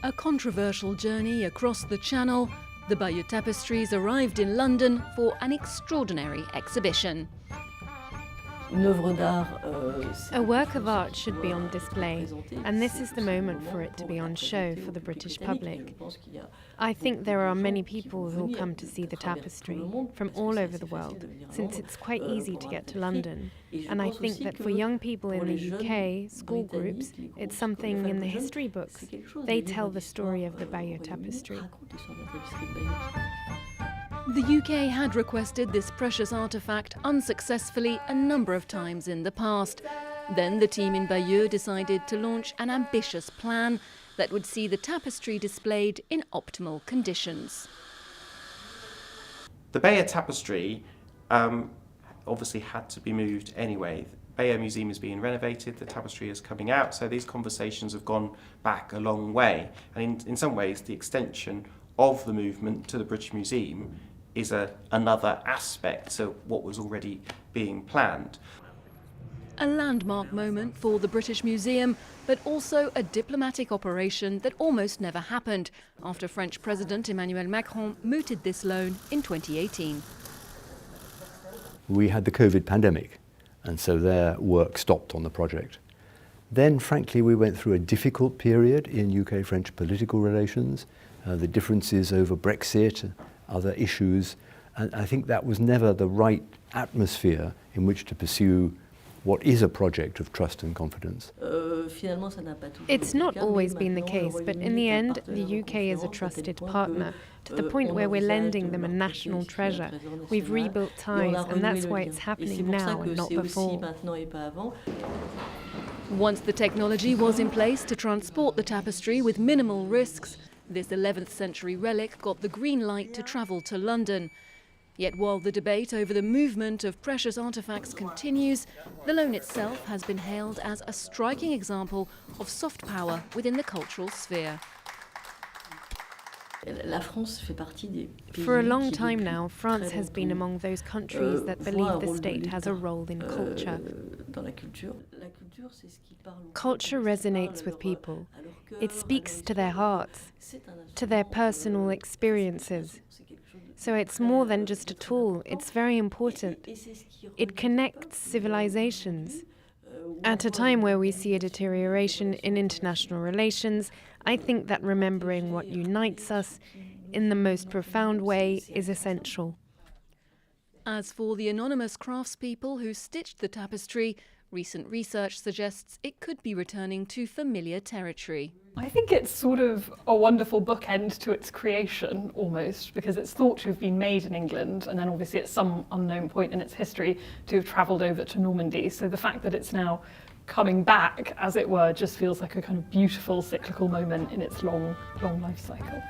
A controversial journey across the Channel, the Bayeux Tapestries arrived in London for an extraordinary exhibition. A work of art should be on display, and this is the moment for it to be on show for the British public. I think there are many people who will come to see the tapestry from all over the world, since it's quite easy to get to London. And I think that for young people in the UK, school groups, it's something in the history books. They tell the story of the Bayeux Tapestry. The UK had requested this precious artefact unsuccessfully a number of times in the past. Then the team in Bayeux decided to launch an ambitious plan that would see the tapestry displayed in optimal conditions. The Bayeux Tapestry obviously had to be moved anyway. The Bayeux Museum is being renovated, the tapestry is coming out, so these conversations have gone back a long way. And in some ways, the extension of the movement to the British Museum is another aspect to what was already being planned. A landmark moment for the British Museum, but also a diplomatic operation that almost never happened after French President Emmanuel Macron mooted this loan in 2018. We had the COVID pandemic, and so their work stopped on the project. Then, frankly, we went through a difficult period in UK-French political relations, the differences over Brexit, other issues, and I think that was never the right atmosphere in which to pursue what is a project of trust and confidence. It's not always been the case, but in the end, the UK is a trusted partner, to the point where we're lending them a national treasure. We've rebuilt ties, and that's why it's happening now and not before. Once the technology was in place to transport the tapestry with minimal risks, this 11th century relic got the green light to travel to London. Yet while the debate over the movement of precious artefacts continues, the loan itself has been hailed as a striking example of soft power within the cultural sphere. For a long time now, France has been among those countries that believe the state has a role in culture. Culture resonates with people. It speaks to their hearts, to their personal experiences. So it's more than just a tool, it's very important. It connects civilizations. At a time where we see a deterioration in international relations, I think that remembering what unites us in the most profound way is essential. As for the anonymous craftspeople who stitched the tapestry, recent research suggests it could be returning to familiar territory. I think it's sort of a wonderful bookend to its creation, almost, because it's thought to have been made in England and then obviously at some unknown point in its history to have travelled over to Normandy. So the fact that it's now coming back, as it were, just feels like a kind of beautiful cyclical moment in its long life cycle.